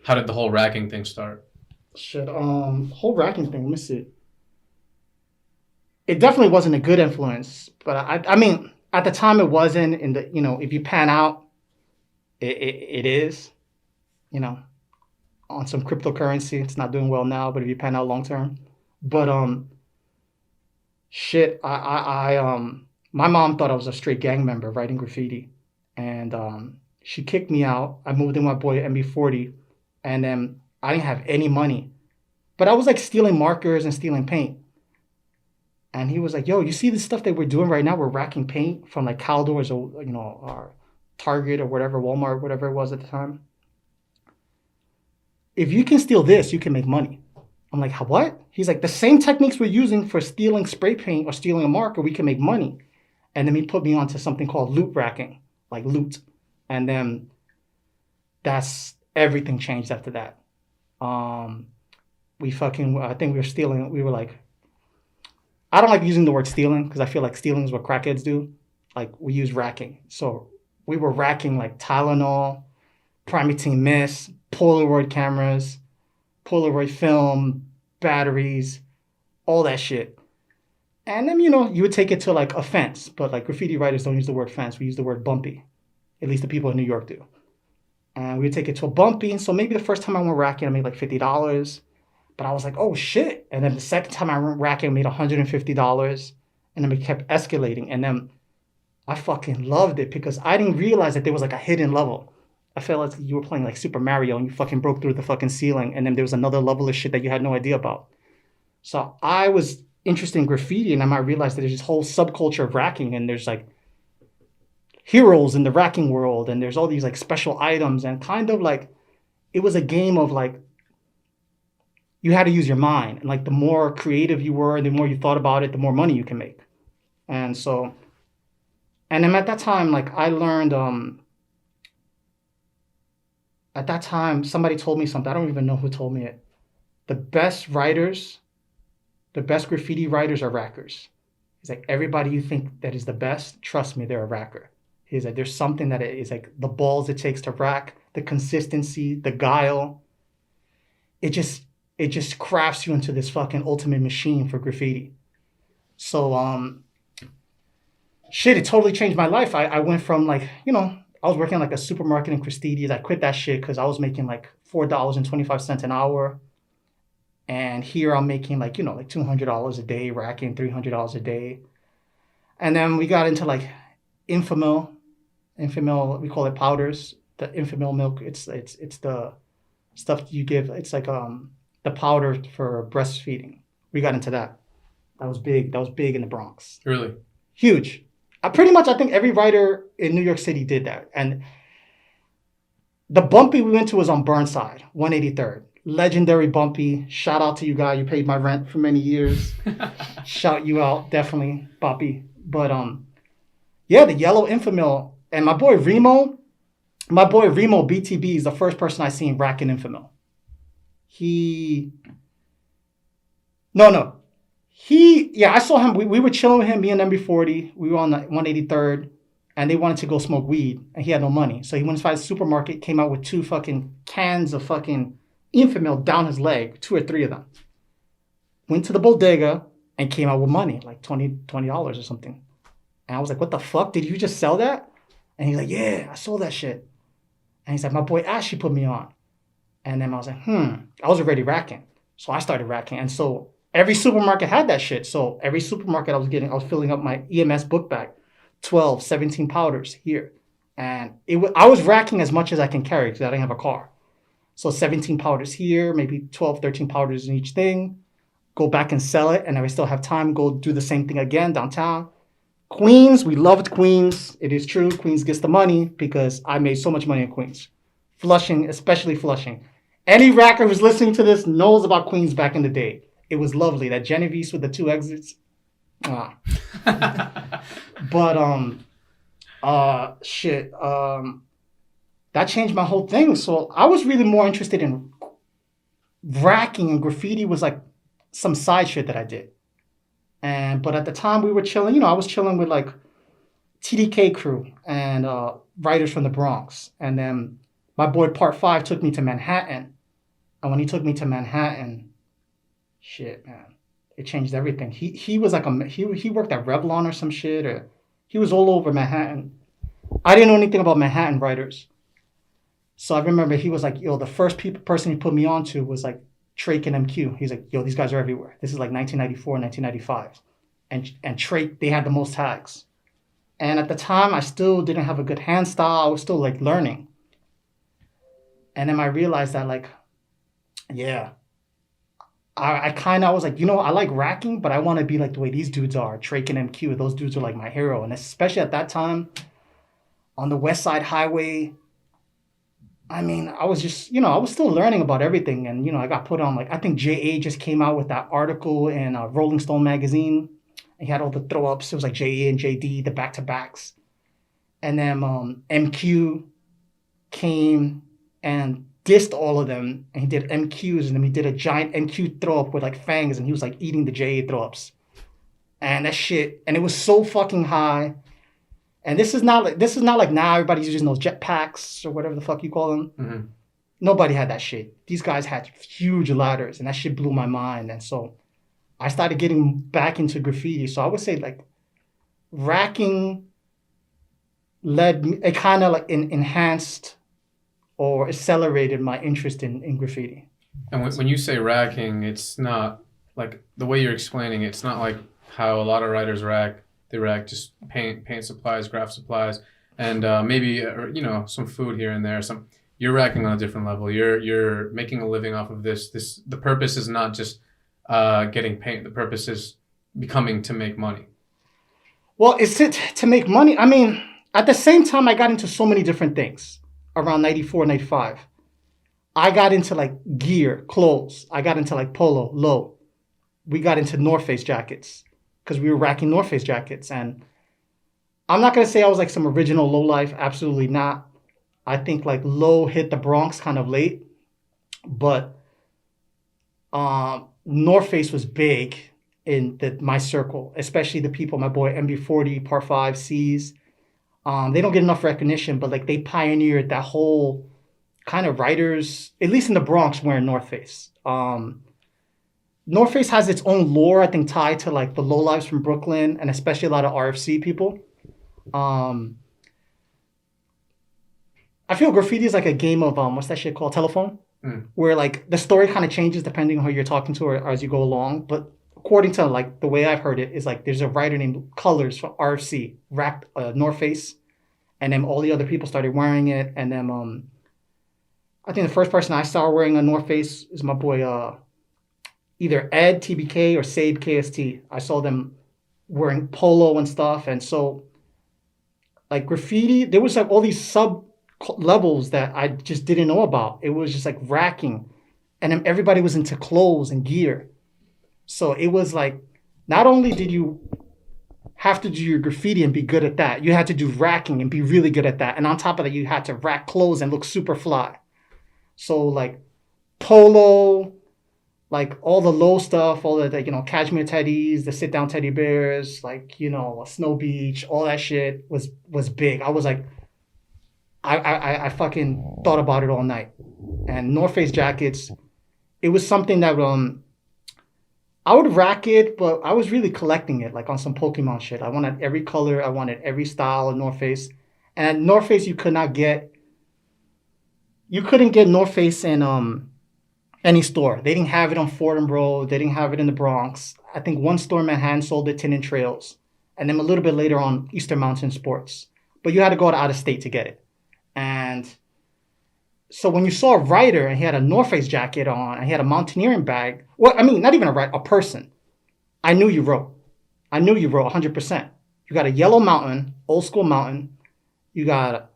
How did the whole racking thing start? Shit. Whole racking thing. Let me see. It definitely wasn't a good influence, but I mean, at the time it wasn't. In the if you pan out, it is. You know, on some cryptocurrency, it's not doing well now. But if you pan out long term, but shit, my mom thought I was a straight gang member writing graffiti, and she kicked me out. I moved in with my boy MB40, and then I didn't have any money, but I was like stealing markers and stealing paint. And he was like, "Yo, you see the stuff that we're doing right now? We're racking paint from like Caldors or or Target or whatever, Walmart, whatever it was at the time. If you can steal this, you can make money." I'm like, "What?" He's like, "The same techniques we're using for stealing spray paint or stealing a marker, we can make money." And then he put me onto something called loot racking, like loot. And then that's everything changed after that. Um, I think we were stealing. We were like, I don't like using the word stealing because I feel like stealing is what crackheads do. Like we use racking. So we were racking like Tylenol, Primatine Mist, Polaroid cameras, Polaroid film, batteries, all that shit. And then, you would take it to like a fence, but like graffiti writers don't use the word fence. We use the word bumpy. At least the people in New York do. And we would take it to a bumpy. And so maybe the first time I went racking, I made like $50. But I was like, oh shit. And then the second time I went racking, I made $150. And then it kept escalating. And then I fucking loved it because I didn't realize that there was like a hidden level. I felt like you were playing like Super Mario and you fucking broke through the fucking ceiling. And then there was another level of shit that you had no idea about. So I was interested in graffiti and I might realize that there's this whole subculture of racking and there's like heroes in the racking world and there's all these like special items and kind of like it was a game of like you had to use your mind and like the more creative you were and the more you thought about it the more money you can make. And so and then at that time like I learned at that time somebody told me something. I don't even know who told me it. The best writers, the best graffiti writers are rackers. He's like everybody you think that is the best, trust me, they're a racker. He's like there's something that is like the balls it takes to rack, the consistency, the guile. It just it just crafts you into this fucking ultimate machine for graffiti. So shit, it totally changed my life. I went from like, I was working like a supermarket in Christie's. I quit that shit because I was making like $4.25 an hour. And here I'm making like, like $200 a day, racking $300 a day. And then we got into like Infamil. Infamil, we call it powders. The Infamil milk, it's the stuff you give. It's like the powder for breastfeeding. We got into that. That was big. That was big in the Bronx. Really? Huge. Pretty much, I think every writer in New York City did that. And the bumpy we went to was on Burnside, 183rd. Legendary bumpy. Shout out to you guy. You paid my rent for many years. Shout you out, definitely, Boppy. But yeah, the yellow Infamil and my boy Remo BTB is the first person I seen racking Infamil. He no. Yeah, I saw him. We were chilling with him, me and MB40. We were on the 183rd, and they wanted to go smoke weed, and he had no money. So he went inside the supermarket, came out with 2 fucking cans of fucking Infamil down his leg, 2 or 3 of them. Went to the bodega and came out with money, like $20 or something. And I was like, what the fuck? Did you just sell that? And he's like, yeah, I sold that shit. And he's like, my boy Ashley put me on. And then I was like, I was already racking. So I started racking. And so every supermarket had that shit. So every supermarket I was filling up my EMS book bag, 12, 17 powders here. And I was racking as much as I can carry because I didn't have a car. So 17 powders here, maybe 12, 13 powders in each thing. Go back and sell it. And if I still have time, go do the same thing again downtown. Queens, we loved Queens. It is true. Queens gets the money because I made so much money in Queens. Flushing, especially Flushing. Any racker who's listening to this knows about Queens back in the day. It was lovely. That Genovese with the 2 exits. But shit. That changed my whole thing. So I was really more interested in racking, and graffiti was like some side shit that I did. But at the time we were chilling, I was chilling with like TDK crew and writers from the Bronx. And then my boy Part 5 took me to Manhattan And when he took me to Manhattan, shit, man, it changed everything. He was like he worked at Revlon or some shit, or he was all over Manhattan. I didn't know anything about Manhattan writers. So I remember he was like, yo, the first person he put me on to was like Trake and MQ. He's like, yo, these guys are everywhere. This is like 1994, 1995. And Trake, they had the most tags. And at the time, I still didn't have a good hand style. I was still like learning. And then I realized that like, yeah, I kind of was like, you know, I like racking, but I want to be like the way these dudes are. Trake and MQ, those dudes are like my hero. And especially at that time, on the West Side Highway, I mean, I was just, you know, I was still learning about everything. And, you know, I got put on like, I think JA just came out with that article in Rolling Stone magazine. He had all the throw ups. It was like JA and JD, the back to backs. And then MQ came and dissed all of them. And he did MQs. And then he did a giant MQ throw up with like fangs. And he was like eating the JA throw ups. And that shit. And it was so fucking high. And this is not like now everybody's using those jetpacks or whatever the fuck you call them. Mm-hmm. Nobody had that shit. These guys had huge ladders, and that shit blew my mind. And so I started getting back into graffiti. So I would say like racking led me, it kind of like enhanced or accelerated my interest in graffiti. And when you say racking, it's not like the way you're explaining it, it's not like how a lot of writers rack. They rack just paint supplies, graph supplies, and maybe you know, some food here and there. You're racking on a different level. You're making a living off of this. The purpose is not just getting paint. The purpose is becoming to make money. Well, is it to make money? I mean, at the same time, I got into so many different things around 94, 95. I got into like gear, clothes. I got into like polo, low. We got into North Face jackets, because we were racking North Face jackets. And I'm not going to say I was like some original low life. Absolutely not. I think like low hit the Bronx kind of late. But North Face was big in my circle, especially the people, my boy MB40, Par 5, C's. They don't get enough recognition, but like they pioneered that whole kind of writers, at least in the Bronx, wearing North Face. North Face has its own lore, I think, tied to like the lowlifes from Brooklyn and especially a lot of RFC people. I feel graffiti is like a game of what's that shit called? Telephone? Where like the story kind of changes depending on who you're talking to or as you go along. But according to like the way I've heard it is like there's a writer named Colors from RFC racked North Face, and then all the other people started wearing it. And then I think the first person I saw wearing a North Face is my boy either Ed TBK or Sabe KST. I saw them wearing polo and stuff. And so like graffiti, there was like all these sub levels that I just didn't know about. It was just like racking. And then everybody was into clothes and gear. So it was like, not only did you have to do your graffiti and be good at that, you had to do racking and be really good at that. And on top of that, you had to rack clothes and look super fly. So like polo, like all the low stuff, all the you know, cashmere teddies, the sit down teddy bears, like, you know, Snow Beach, all that shit was big. I was like, I fucking thought about it all night. And North Face jackets, it was something that I would rack it, but I was really collecting it, like on some Pokemon shit. I wanted every color, I wanted every style of North Face. And North Face you couldn't get North Face in any store. They didn't have it on Fordham Road. They didn't have it in the Bronx. I think one store in Manhattan sold it, Tin and Trails. And then a little bit later on, Eastern Mountain Sports. But you had to go out of state to get it. And so when you saw a writer and he had a North Face jacket on and he had a mountaineering bag, well, I mean, not even a person. I knew you wrote. 100%. You got a yellow mountain, old school mountain. You got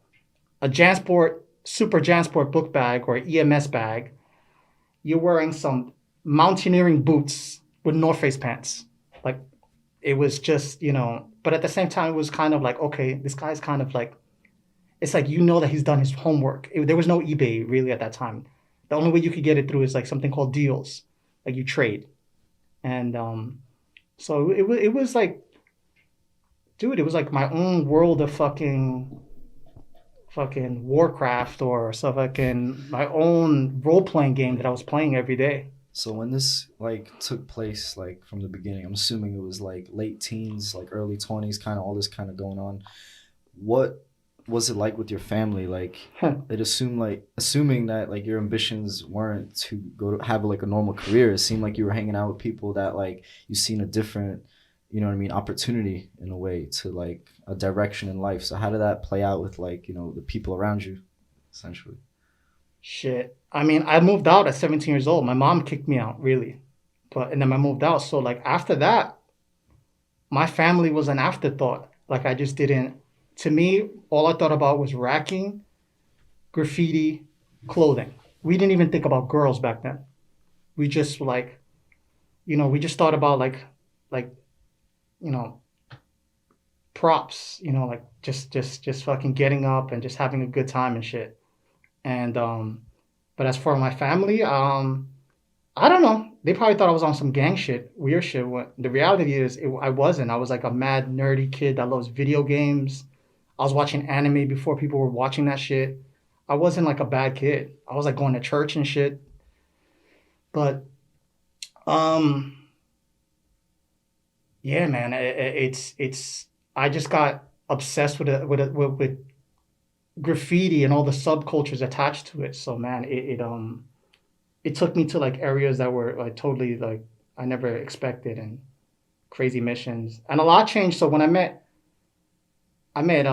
a JanSport, Super JanSport book bag or EMS bag. You're wearing some mountaineering boots with North Face pants. Like, it was just, you know, but at the same time, it was kind of like, okay, this guy's kind of like, it's like, you know that he's done his homework. There was no eBay really at that time. The only way you could get it through is like something called deals, like you trade. And so it was like, dude, it was like my own world of fucking fucking Warcraft or some fucking my own role playing game that I was playing every day. So when this like took place, like from the beginning, I'm assuming it was like late teens, like early 20s, kind of all this kind of going on. What was it like with your family? Like it assumed like assuming that like your ambitions weren't to go to have like a normal career. It seemed like you were hanging out with people that like you seen a different, you know what I mean, opportunity in a way to like a direction in life. So how did that play out with like, you know, the people around you, essentially? Shit. I mean, I moved out at 17 years old. My mom kicked me out, really. But and then I moved out. So like after that, my family was an afterthought. Like I just didn't to me, all I thought about was racking, graffiti, clothing. We didn't even think about girls back then. We just like, we just thought about like, you know, props, like just fucking getting up and just having a good time and shit. And but as for my family, I don't know. They probably thought I was on some gang shit, weird shit. What the reality is, I wasn't. I was like a mad nerdy kid that loves video games. I was watching anime before people were watching that shit. I wasn't like a bad kid. I was like going to church and shit. But um, yeah, man, it's. I just got obsessed with graffiti and all the subcultures attached to it. So man, it took me to like areas that were like totally like I never expected and crazy missions. And a lot changed. So when I met I met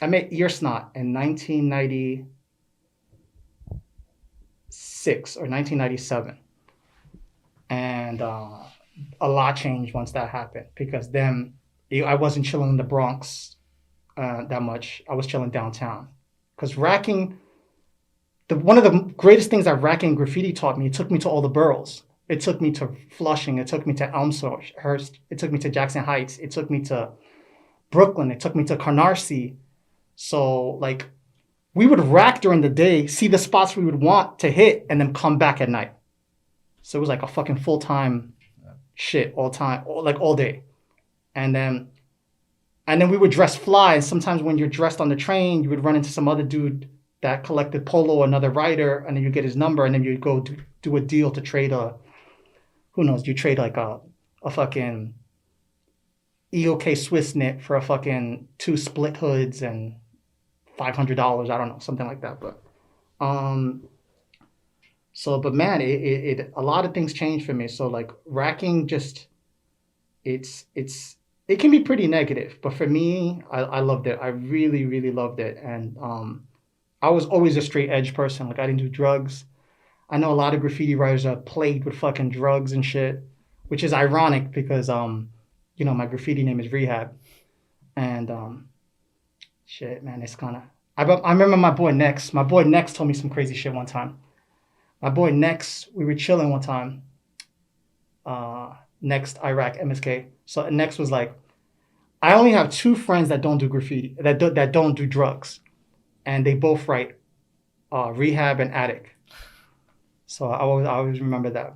Earsnot in 1996 or 1997. And a lot changed once that happened because then I wasn't chilling in the Bronx that much. I was chilling downtown because racking one of the greatest things that racking graffiti taught me, it took me to all the boroughs. It took me to Flushing. It took me to Elmhurst. It took me to Jackson Heights. It took me to Brooklyn. It took me to Canarsie. So like we would rack during the day, see the spots we would want to hit, and then come back at night. So it was like a fucking full-time shit all time, all day. And then we would dress fly. And sometimes when you're dressed on the train, you would run into some other dude that collected polo, another writer, and then you get his number, and then you'd go do a deal to trade who knows, you trade like a fucking EOK Swiss knit for a fucking 2 split hoods and $500, I don't know, something like that. But but man, it a lot of things changed for me. So like racking just it can be pretty negative, but for me, I loved it. I really, really loved it. And I was always a straight edge person. Like I didn't do drugs. I know a lot of graffiti writers are plagued with fucking drugs and shit, which is ironic because my graffiti name is REHAB. And shit, man, it's kind of. I remember my boy Nex. My boy Nex told me some crazy shit one time. My boy Nex, we were chilling one time. Next IRAK MSK. So Nex was like, I only have 2 friends that don't do graffiti, that don't do drugs, and they both write REHAB and IRAK. So I always remember that.